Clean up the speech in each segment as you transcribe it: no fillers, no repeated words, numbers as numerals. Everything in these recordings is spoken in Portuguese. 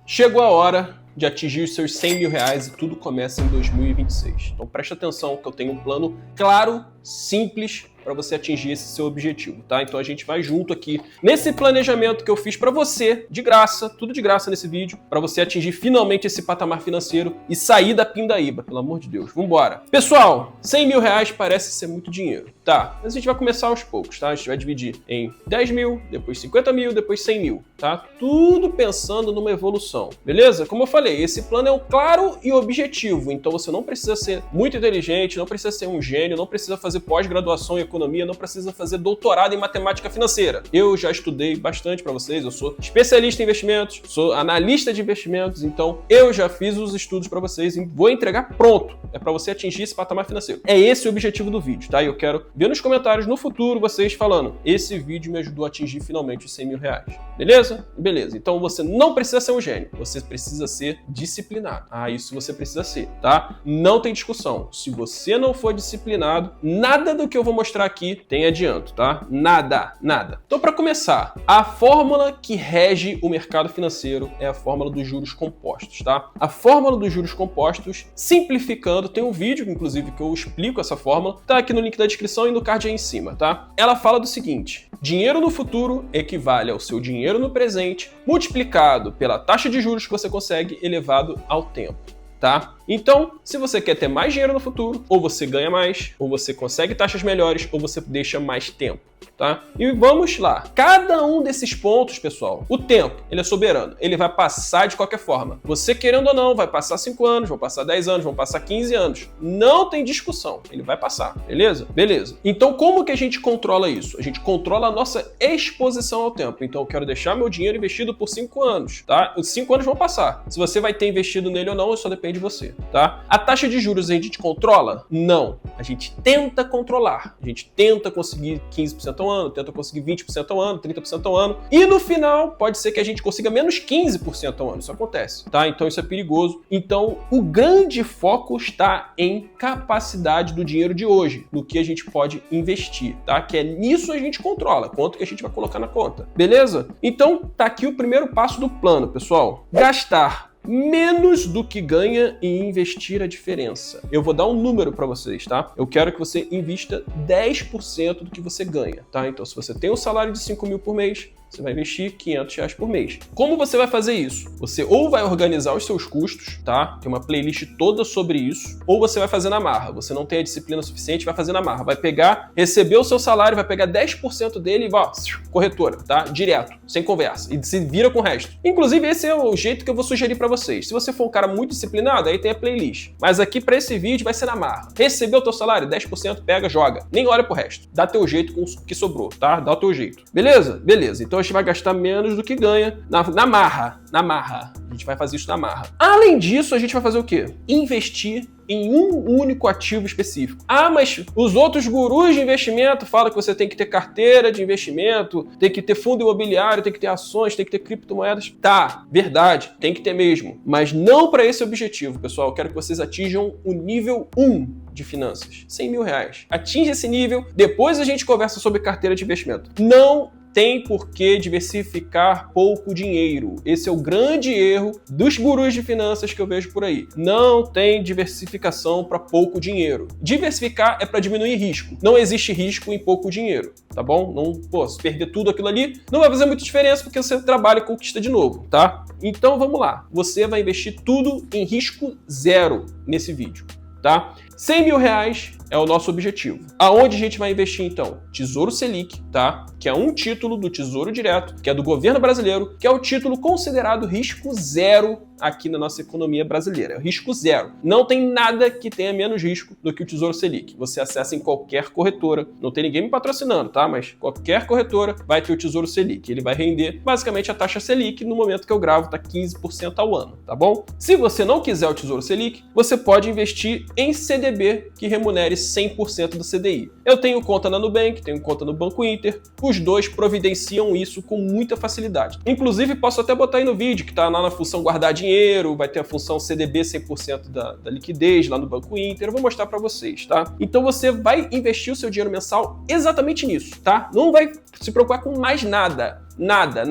Chegou a hora de atingir os seus 100 mil reais e tudo começa em 2026. Então preste atenção que eu tenho um plano claro, simples, para você atingir esse seu objetivo, tá? Então a gente vai junto aqui nesse planejamento que eu fiz para você, de graça, tudo de graça nesse vídeo, para você atingir finalmente esse patamar financeiro e sair da pindaíba, pelo amor de Deus. Vambora! Pessoal, 100 mil reais parece ser muito dinheiro, tá? Mas a gente vai começar aos poucos, tá? A gente vai dividir em 10 mil, depois 50 mil, depois 100 mil, tá? Tudo pensando numa evolução, beleza? Como eu falei, esse plano é claro e objetivo, então você não precisa ser muito inteligente, não precisa ser um gênio, não precisa fazer pós-graduação em economia, não precisa fazer doutorado em matemática financeira. Eu já estudei bastante para vocês, eu sou especialista em investimentos, sou analista de investimentos, então eu já fiz os estudos para vocês e vou entregar pronto. É para você atingir esse patamar financeiro. É esse o objetivo do vídeo, tá? E eu quero ver nos comentários no futuro vocês falando: esse vídeo me ajudou a atingir finalmente os 100 mil reais. Beleza? Beleza. Então você não precisa ser um gênio, você precisa ser disciplinado. Ah, isso você precisa ser, tá? Não tem discussão. Se você não for disciplinado, nada do que eu vou mostrar aqui tem adianto, tá? Nada, nada. Então, para começar, a fórmula que rege o mercado financeiro é a fórmula dos juros compostos, tá? A fórmula dos juros compostos, simplificando, tem um vídeo, inclusive, que eu explico essa fórmula, tá aqui no link da descrição e no card aí em cima, tá? Ela fala do seguinte: dinheiro no futuro equivale ao seu dinheiro no presente, multiplicado pela taxa de juros que você consegue elevado ao tempo, tá? Então, se você quer ter mais dinheiro no futuro, ou você ganha mais, ou você consegue taxas melhores, ou você deixa mais tempo, tá? E vamos lá. Cada um desses pontos, pessoal, o tempo, ele é soberano. Ele vai passar de qualquer forma. Você querendo ou não, vai passar 5 anos, vão passar 10 anos, vão passar 15 anos. Não tem discussão. Ele vai passar, beleza? Beleza. Então, como que a gente controla isso? A gente controla a nossa exposição ao tempo. Então, eu quero deixar meu dinheiro investido por 5 anos, tá? Os 5 anos vão passar. Se você vai ter investido nele ou não, isso só depende de você, tá? A taxa de juros a gente controla? Não. A gente tenta controlar. A gente tenta conseguir 15% ao ano, tenta conseguir 20% ao ano, 30% ao ano. E no final, pode ser que a gente consiga menos 15% ao ano. Isso acontece, tá? Então isso é perigoso. Então o grande foco está em capacidade do dinheiro de hoje, no que a gente pode investir, tá? Que é nisso a gente controla, quanto que a gente vai colocar na conta. Beleza? Então tá aqui o primeiro passo do plano, pessoal. Gastar menos do que ganha e investir a diferença. Eu vou dar um número para vocês, tá? Eu quero que você invista 10% do que você ganha, tá? Então, se você tem um salário de 5 mil por mês, você vai investir 500 reais por mês. Como você vai fazer isso? Você ou vai organizar os seus custos, tá? Tem uma playlist toda sobre isso, ou você vai fazer na marra. Você não tem a disciplina suficiente, vai fazer na marra. Vai pegar, receber o seu salário, vai pegar 10% dele e vai, corretora, tá? Direto, sem conversa. E se vira com o resto. Inclusive, esse é o jeito que eu vou sugerir para vocês. Se você for um cara muito disciplinado, aí tem a playlist. Mas aqui para esse vídeo vai ser na marra. Recebeu o teu salário, 10%, pega, joga. Nem olha pro resto. Dá teu jeito com o que sobrou, tá? Dá o teu jeito. Beleza? Beleza. Então a gente vai gastar menos do que ganha na marra. Na marra. A gente vai fazer isso na marra. Além disso, a gente vai fazer o quê? Investir em um único ativo específico. Ah, mas os outros gurus de investimento falam que você tem que ter carteira de investimento, tem que ter fundo imobiliário, tem que ter ações, tem que ter criptomoedas. Tá, verdade, tem que ter mesmo. Mas não para esse objetivo, pessoal. Eu quero que vocês atinjam o nível 1 de finanças. 100 mil reais. Atinge esse nível, depois a gente conversa sobre carteira de investimento. Não tem por que diversificar pouco dinheiro. Esse é o grande erro dos gurus de finanças que eu vejo por aí. Não tem diversificação para pouco dinheiro. Diversificar é para diminuir risco. Não existe risco em pouco dinheiro, tá bom? Não, se perder tudo aquilo ali, não vai fazer muita diferença porque você trabalha e conquista de novo, tá? Então vamos lá. Você vai investir tudo em risco zero nesse vídeo, tá? 100 mil reais é o nosso objetivo. Aonde a gente vai investir então? Tesouro Selic, tá? Que é um título do Tesouro Direto, que é do governo brasileiro, que é o título considerado risco zero aqui na nossa economia brasileira. É risco zero. Não tem nada que tenha menos risco do que o Tesouro Selic. Você acessa em qualquer corretora. Não tem ninguém me patrocinando, tá? Mas qualquer corretora vai ter o Tesouro Selic. Ele vai render basicamente a taxa Selic. No momento que eu gravo, tá 15% ao ano, tá bom? Se você não quiser o Tesouro Selic, você pode investir em CDB que remunere 100% do CDI. Eu tenho conta na Nubank, tenho conta no Banco Inter. Os dois providenciam isso com muita facilidade. Inclusive, posso até botar aí no vídeo que tá lá na função guardar dinheiro, vai ter a função CDB 100% da liquidez lá no Banco Inter. Eu vou mostrar para vocês, tá? Então você vai investir o seu dinheiro mensal exatamente nisso, tá? Não vai se preocupar com mais nada. Nada.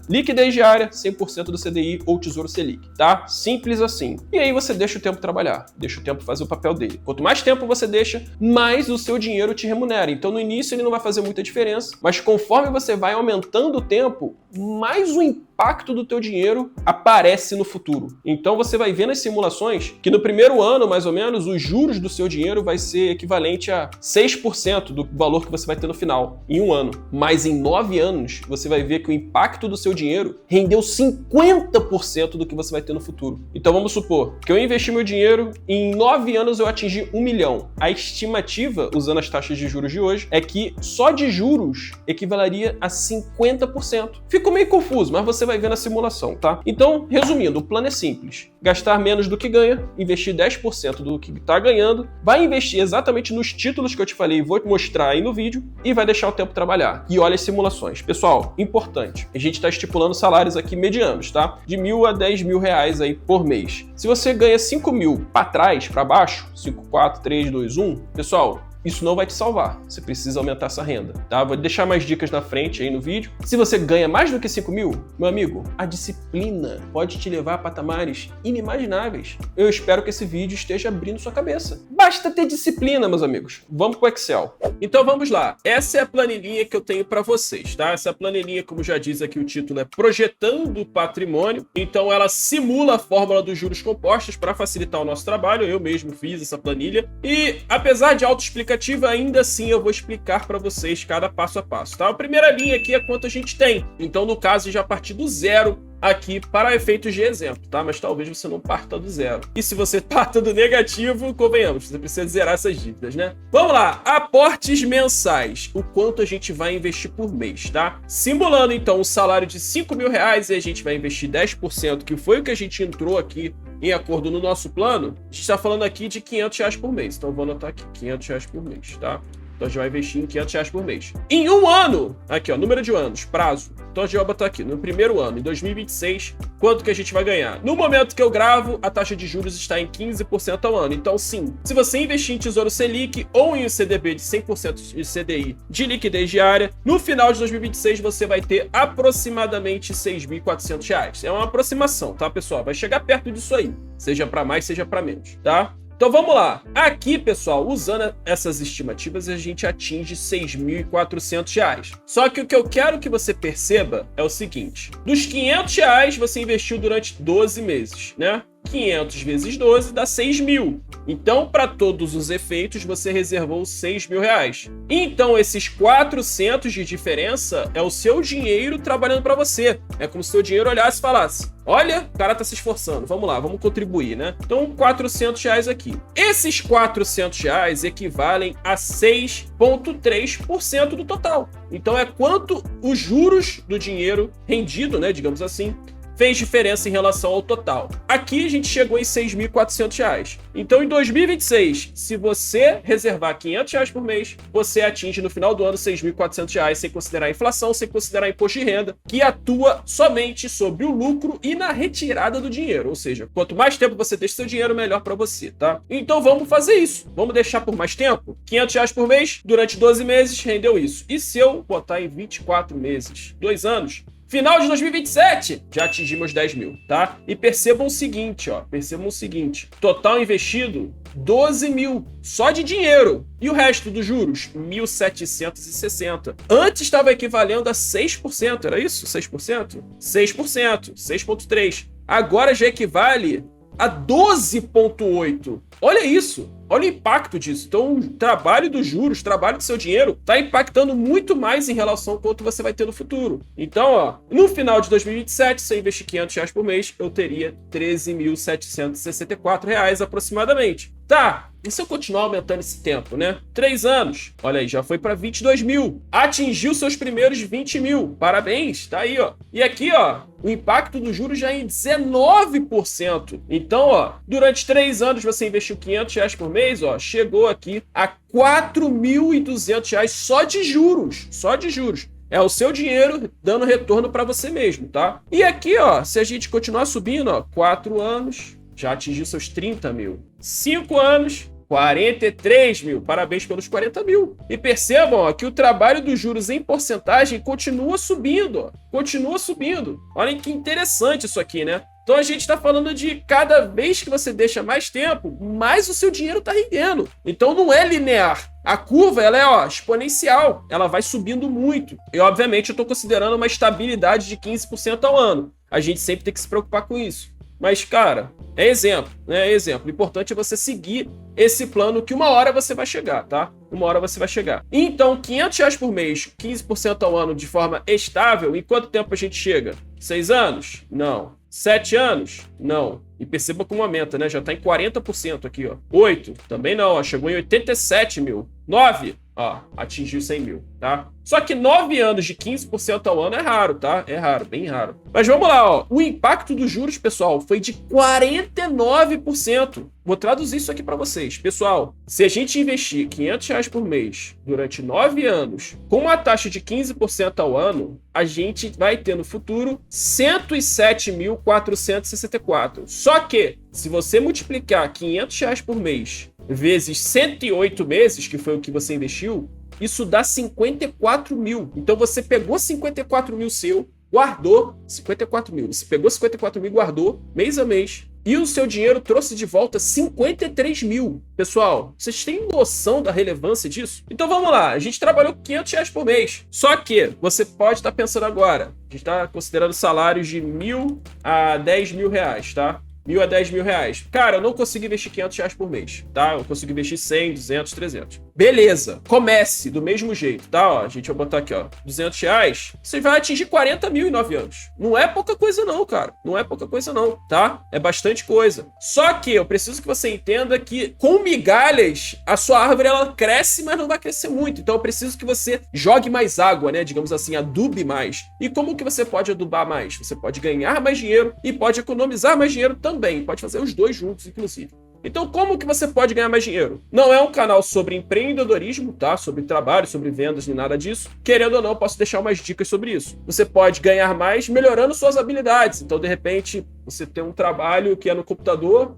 Liquidez diária, 100% do CDI ou Tesouro Selic, tá? Simples assim. E aí você deixa o tempo trabalhar, deixa o tempo fazer o papel dele. Quanto mais tempo você deixa, mais o seu dinheiro te remunera. Então no início ele não vai fazer muita diferença, mas conforme você vai aumentando o tempo, mais o impacto do teu dinheiro aparece no futuro. Então você vai ver nas simulações que no primeiro ano, mais ou menos, os juros do seu dinheiro vai ser equivalente a 6% do valor que você vai ter no final, em um ano. Mas em 9 anos, você vai ver que o impacto do seu dinheiro rendeu 50% do que você vai ter no futuro. Então vamos supor que eu investi meu dinheiro e em 9 anos eu atingi 1 milhão. A estimativa, usando as taxas de juros de hoje, é que só de juros equivaleria a 50%. Ficou meio confuso, mas você vai ver na simulação, tá? Então, resumindo, o plano é simples. Gastar menos do que ganha, investir 10% do que está ganhando, vai investir exatamente nos títulos que eu te falei, vou te mostrar aí no vídeo, e vai deixar o tempo trabalhar. E olha as simulações. Pessoal, importante, a gente está estipulando salários aqui medianos, tá? De R$1.000 a R$10.000 aí por mês. Se você ganha 5 mil para trás, para baixo, 5, 4, 3, 2, 1, pessoal, isso não vai te salvar. Você precisa aumentar essa renda, tá? Vou deixar mais dicas na frente aí no vídeo. Se você ganha mais do que 5 mil, meu amigo, a disciplina pode te levar a patamares inimagináveis. Eu espero que esse vídeo esteja abrindo sua cabeça. Basta ter disciplina, meus amigos. Vamos pro Excel. Então vamos lá. Essa é a planilhinha que eu tenho para vocês, tá? Essa planilhinha, como já diz aqui o título, é Projetando o Patrimônio. Então ela simula a fórmula dos juros compostos para facilitar o nosso trabalho. Eu mesmo fiz essa planilha. E apesar de autoexplicativa, ainda assim eu vou explicar para vocês cada passo a passo, tá? A primeira linha aqui é quanto a gente tem. Então, no caso, já partir do zero aqui para efeitos de exemplo, tá? Mas talvez você não parta do zero. E se você parta do negativo, convenhamos, você precisa zerar essas dívidas, né? Vamos lá, aportes mensais. O quanto a gente vai investir por mês, tá? Simulando, então, um salário de R$5.000 e a gente vai investir 10%, que foi o que a gente entrou aqui em acordo no nosso plano, a gente está falando aqui de R$500 por mês. Então, eu vou anotar aqui, R$500 por mês, tá? Então, a gente vai investir em R$500 por mês. Em um ano, aqui, ó, número de anos, prazo. Então, a gente vai botar aqui, no primeiro ano, em 2026, quanto que a gente vai ganhar? No momento que eu gravo, a taxa de juros está em 15% ao ano. Então, sim, se você investir em Tesouro Selic ou em um CDB de 100% de CDI de liquidez diária, no final de 2026, você vai ter aproximadamente R$6.400. É uma aproximação, tá, pessoal? Vai chegar perto disso aí, seja para mais, seja para menos, tá? Então vamos lá. Aqui, pessoal, usando essas estimativas, a gente atinge R$6.400. Só que o que eu quero que você perceba é o seguinte. Dos R$500 você investiu durante 12 meses, né? 500 vezes 12 dá 6.000. Então, para todos os efeitos, você reservou R$6.000. Então, esses 400 de diferença é o seu dinheiro trabalhando para você. É como se o seu dinheiro olhasse e falasse: olha, o cara tá se esforçando, vamos lá, vamos contribuir, né? Então, R$400 aqui. Esses R$400 equivalem a 6,3% do total. Então, é quanto os juros do dinheiro rendido, né, digamos assim, fez diferença em relação ao total. Aqui a gente chegou em R$6.400. Então, em 2026, se você reservar R$500 por mês, você atinge no final do ano R$6.400, sem considerar a inflação, sem considerar imposto de renda, que atua somente sobre o lucro e na retirada do dinheiro. Ou seja, quanto mais tempo você deixa seu dinheiro, melhor para você, tá? Então, vamos fazer isso. Vamos deixar por mais tempo? R$500 por mês, durante 12 meses, rendeu isso. E se eu botar em 24 meses, 2 anos, final de 2027, já atingimos 10 mil, tá? E percebam o seguinte, ó. Percebam o seguinte. Total investido, 12 mil. Só de dinheiro. E o resto dos juros? 1.760. Antes estava equivalendo a 6%. Era isso? 6%? 6%. 6,3%. Agora já equivale a 12,8%. Olha isso. Olha o impacto disso. Então, o trabalho dos juros, o trabalho do seu dinheiro, está impactando muito mais em relação ao quanto você vai ter no futuro. Então, ó, no final de 2027, se eu investir R$500 por mês, eu teria R$13.764 aproximadamente. Tá, e se eu continuar aumentando esse tempo, né? 3 anos, olha aí, já foi para 22 mil. Atingiu seus primeiros 20 mil. Parabéns, tá aí, ó. E aqui, ó, o impacto do juros já é em 19%. Então, ó, durante 3 anos você investiu R$500 por mês, ó, chegou aqui a R$4.200 só de juros. Só de juros. É o seu dinheiro dando retorno para você mesmo, tá? E aqui, ó, se a gente continuar subindo, ó, 4 anos, já atingiu seus 30 mil. 5 anos, 43 mil. Parabéns pelos 40 mil. E percebam ó, que o trabalho dos juros em porcentagem continua subindo. Ó. Continua subindo. Olhem que interessante isso aqui, né? Então a gente está falando de cada vez que você deixa mais tempo, mais o seu dinheiro está rendendo. Então não é linear. A curva ela é ó, exponencial. Ela vai subindo muito. E obviamente eu estou considerando uma estabilidade de 15% ao ano. A gente sempre tem que se preocupar com isso. Mas, cara, é exemplo, né? É exemplo. O importante é você seguir esse plano que uma hora você vai chegar, tá? Uma hora você vai chegar. Então, R$500 por mês, 15% ao ano de forma estável, em quanto tempo a gente chega? 6 anos? Não. 7 anos? Não. E perceba como aumenta, né? Já tá em 40% aqui, ó. 8? Também não, ó. Chegou em 87 mil. 9? Ó, atingiu 100 mil, tá? Só que 9 anos de 15% ao ano é raro, tá? É raro, bem raro. Mas vamos lá, ó. O impacto dos juros, pessoal, foi de 49%. Vou traduzir isso aqui para vocês. Pessoal, se a gente investir R$500 por mês durante 9 anos, com uma taxa de 15% ao ano, a gente vai ter no futuro 107.464. Só que, se você multiplicar R$500 por mês vezes 108 meses, que foi o que você investiu, isso dá 54 mil. Então você pegou 54 mil seu, guardou 54 mil. Você pegou 54 mil e guardou mês a mês. E o seu dinheiro trouxe de volta 53 mil. Pessoal, vocês têm noção da relevância disso? Então vamos lá, a gente trabalhou R$500 por mês. Só que você pode estar pensando agora, a gente está considerando salários de R$1.000 a R$10.000, tá? R$1.000 a R$10.000. Cara, eu não consigo investir R$500 por mês, tá? Eu consigo investir 100, 200, 300. Beleza, comece do mesmo jeito, tá? Ó, a gente vai botar aqui, ó, R$200, você vai atingir 40 mil em 9 anos. Não é pouca coisa não, cara. Não é pouca coisa não, tá? É bastante coisa. Só que eu preciso que você entenda que com migalhas, a sua árvore, ela cresce, mas não vai crescer muito. Então eu preciso que você jogue mais água, né? Digamos assim, adube mais. E como que você pode adubar mais? Você pode ganhar mais dinheiro e pode economizar mais dinheiro também. Pode fazer os dois juntos, inclusive. Então, como que você pode ganhar mais dinheiro? Não é um canal sobre empreendedorismo, tá? Sobre trabalho, sobre vendas, nem nada disso. Querendo ou não, posso deixar umas dicas sobre isso. Você pode ganhar mais melhorando suas habilidades. Então, de repente, você tem um trabalho que é no computador,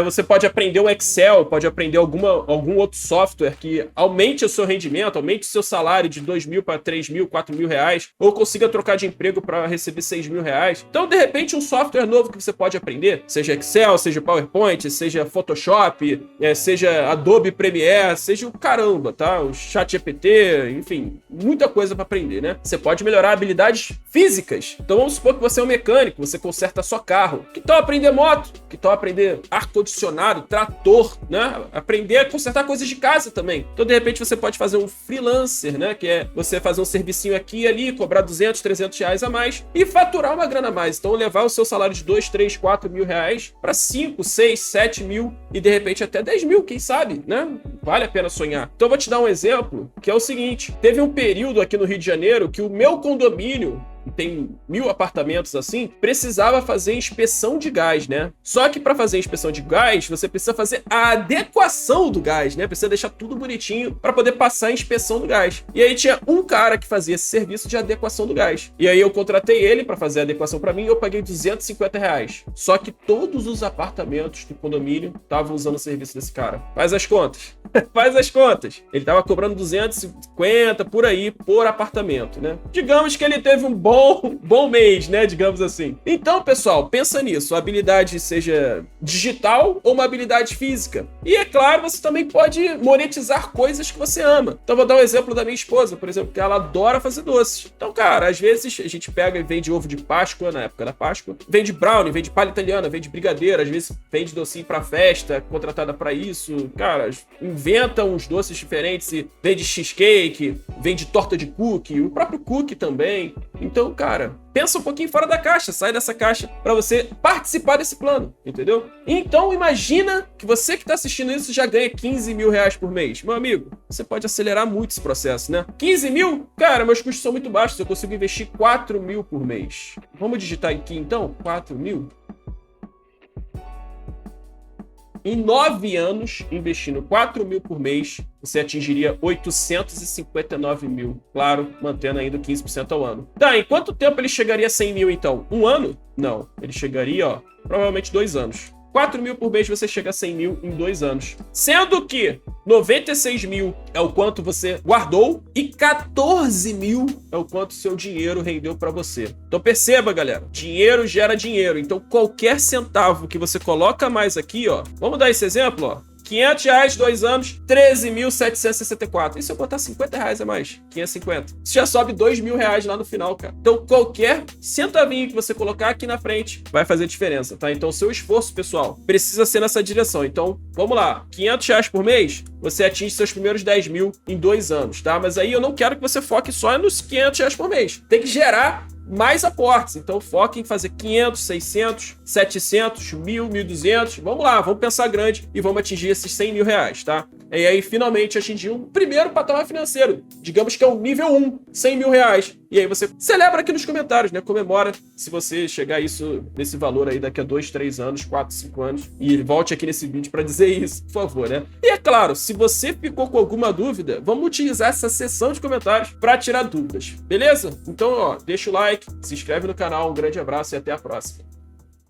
você pode aprender o Excel, pode aprender algum outro software que aumente o seu rendimento, aumente o seu salário de 2 mil para 3 mil, 4 mil reais, ou consiga trocar de emprego para receber 6 mil reais. Então, de repente, um software novo que você pode aprender, seja Excel, seja PowerPoint, seja Photoshop, seja Adobe Premiere, seja o caramba, tá? O ChatGPT, enfim, muita coisa para aprender, né? Você pode melhorar habilidades físicas. Então, vamos supor que você é um mecânico, você conserta a sua carro. Que tal aprender moto? Que tal aprender ar-condicionado, trator, né? Aprender a consertar coisas de casa também. Então, de repente, você pode fazer um freelancer, né? Que é você fazer um servicinho aqui e ali, cobrar 200, 300 reais a mais e faturar uma grana a mais. Então, levar o seu salário de 2, 3, 4 mil reais para 5, 6, 7 mil e, de repente, até 10 mil, quem sabe, né? Vale a pena sonhar. Então, eu vou te dar um exemplo, que é o seguinte. Teve um período aqui no Rio de Janeiro que o meu condomínio, tem 1000 apartamentos assim, precisava fazer inspeção de gás, né? Só que para fazer inspeção de gás, você precisa fazer a adequação do gás, né? Precisa deixar tudo bonitinho para poder passar a inspeção do gás. E aí tinha um cara que fazia esse serviço de adequação do gás. E aí eu contratei ele para fazer a adequação para mim e eu paguei R$250. Só que todos os apartamentos do condomínio estavam usando o serviço desse cara. Faz as contas. Faz as contas. Ele tava cobrando 250 por aí por apartamento, né? Digamos que ele teve um bom mês, né? Digamos assim. Então, pessoal, pensa nisso. A habilidade seja digital ou uma habilidade física. E é claro, você também pode monetizar coisas que você ama. Então, vou dar um exemplo da minha esposa, por exemplo, que ela adora fazer doces. Então, cara, às vezes a gente pega e vende ovo de Páscoa, na época da Páscoa, vende brownie, vende palha italiana, vende brigadeiro, às vezes vende docinho pra festa, contratada pra isso. Cara, inventa uns doces diferentes e vende cheesecake, vende torta de cookie, o próprio cookie também. Então, cara, pensa um pouquinho fora da caixa, sai dessa caixa para você participar desse plano, entendeu? Então, imagina que você que está assistindo isso já ganha 15 mil reais por mês. Meu amigo, você pode acelerar muito esse processo, né? 15 mil? Cara, meus custos são muito baixos, eu consigo investir 4 mil por mês. Vamos digitar aqui então, 4 mil? Em 9 anos, investindo 4 mil por mês, você atingiria 859 mil. Claro, mantendo ainda 15% ao ano. Tá, em quanto tempo ele chegaria a 100 mil, então? Um ano? Não, ele chegaria, ó, provavelmente 2 anos. 4 mil por mês você chega a 100 mil em 2 anos. Sendo que 96 mil é o quanto você guardou e 14 mil é o quanto seu dinheiro rendeu para você. Então perceba, galera, dinheiro gera dinheiro. Então qualquer centavo que você coloca mais aqui, ó, vamos dar esse exemplo, ó. R$500, 2 anos, 13.764. E se eu botar R$50 a mais? 550. Isso já sobe R$2.000 lá no final, cara. Então, qualquer centavinho que você colocar aqui na frente vai fazer diferença, tá? Então, seu esforço, pessoal, precisa ser nessa direção. Então, vamos lá. R$500 por mês, você atinge seus primeiros 10 mil em 2 anos, tá? Mas aí eu não quero que você foque só nos R$500 por mês. Tem que gerar mais aportes, então foque em fazer 500, 600, 700, 1.000, 1.200, vamos lá, vamos pensar grande e vamos atingir esses 100 mil reais, tá? E aí finalmente atingir um primeiro patamar financeiro, digamos que é o nível 1, 100 mil reais, e aí você celebra aqui nos comentários, né? Comemora se você chegar isso nesse valor aí daqui a 2, 3 anos, 4, 5 anos, e volte aqui nesse vídeo para dizer isso, por favor, né? E é claro, se você ficou com alguma dúvida, vamos utilizar essa seção de comentários para tirar dúvidas, beleza? Então, ó, deixa o like, se inscreve no canal, um grande abraço e até a próxima.